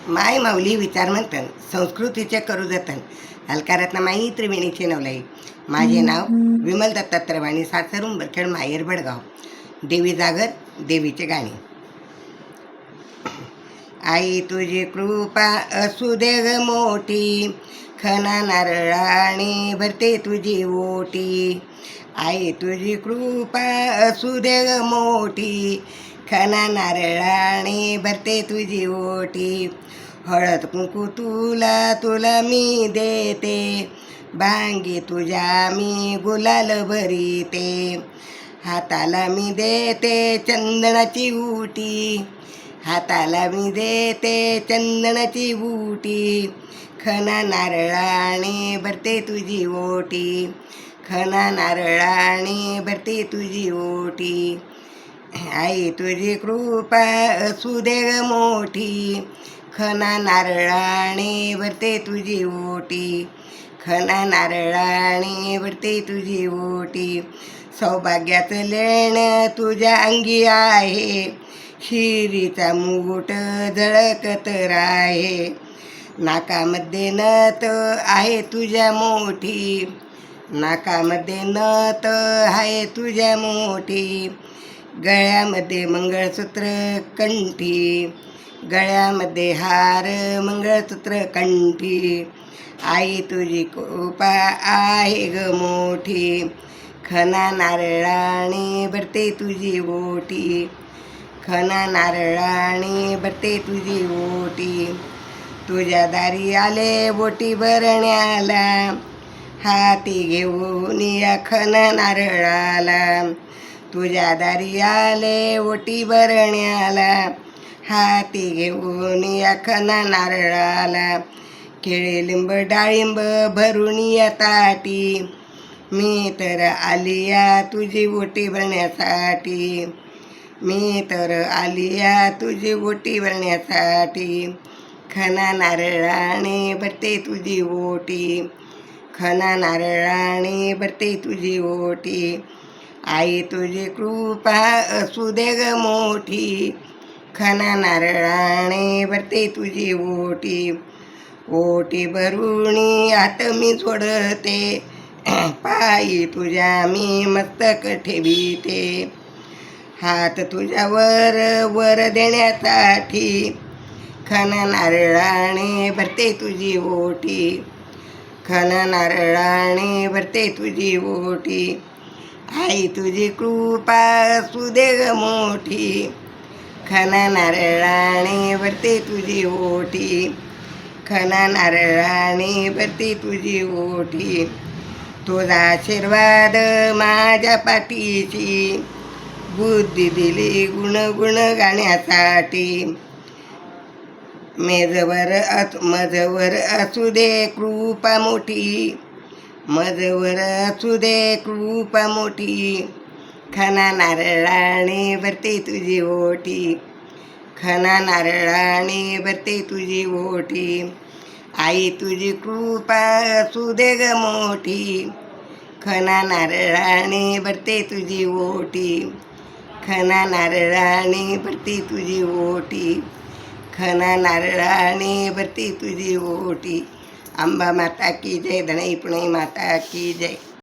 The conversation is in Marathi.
माय माऊली विचार म्हणतन संस्कृतीचे करू जतन हलकारात माई त्रिवेणीचे नवलाई. माझे नाव विमल दत्तात्रय वाणी, सासर उंबरखेड, माहेर भडगाव. देवी जागर, देवीचे गाणे. आई तुझी कृपा असू दे ग मोठी, खना नारळाने भरते तुझी ओटी. आई तुझी कृपा असू दे ग मोठी, खना नारळाने भरते तुझी ओटी. हळद कुंकू तुला तुला मी देते, भांगी तुझ्या मी गुलाल भरीते. हाताला मी देते चंदनाची उटी, हाताला मी देते चंदनाची बूटी. खना नारळाने भरते तुझी ओटी, खना नारळाने भरते तुझी ओटी. आई तुझी कृपा असू दे ग मोठी, खना नारळाने भरते तुझी ओटी, खना नारळाने भरते तुझी ओटी. सौभाग्याचं लेण तुझ्या अंगी आहे, शिरीचा मुकुट झळकत राहे. नाकामध्ये नथ आहे तुझ्या मोठी, नाकामध्ये नथ आहे तुझ्या मोठी. गळ्यामध्ये मंगळसूत्र कंठी, गळ्यामध्ये हार मंगळसूत्र कंठी. आई तुझी कृपा आहे ग मोठी, खना नारळाने भरते तुझी ओटी, खना नारळाने भरते तुझी ओटी. तुझ्या दारी आले बोटी भरण्याला, हाती घेऊन या खना नारळाला. तुझ्या दारी आले ओटी भरण्याला, हाती घेऊन या खना नारळाला. केळे लिंब डाळिंब भरून या ताटी, मी तर आली या तुझी ओटी भरण्यासाठी, मी तर आली या तुझी ओटी भरण्यासाठी. खना नारळाने भरते तुझी ओटी, खना नारळाने भरते तुझी ओटी. आई तुझी कृपा असू दे ग मोठी, खना नारळाने भरते तुझी ओटी. ओटी भरुणी हात मी सोडते, पायी तुझ्या मी मस्तक ठेवीते. हात तुझ्यावर वर देण्यासाठी, खना नारळाने भरते तुझी ओटी, खना नारळाने भरते तुझी ओटी. आई तुझी कृपा असू दे ग मोठी, खना नारळाने भरते तुझी ओटी, खना नारळाने भरते तुझी ओटी. तुझा आशीर्वाद माझ्या पाठीशी, बुद्धी दिली गुण गुण गाण्यासाठी. मजवर असू दे कृपा मोठी, मजवर असू दे कृपा मोठी. खना नारळाने भरते तुझी ओटी, खना नारळाने भरते तुझी ओटी. आई तुझी कृपा असू दे ग मोठी, खना नारळाने भरते तुझी ओटी, खना नारळाने भरते तुझी ओटी, खना नारळाने भरते तुझी ओटी. अंबा माता की जय, धनई पुणे माता की जय.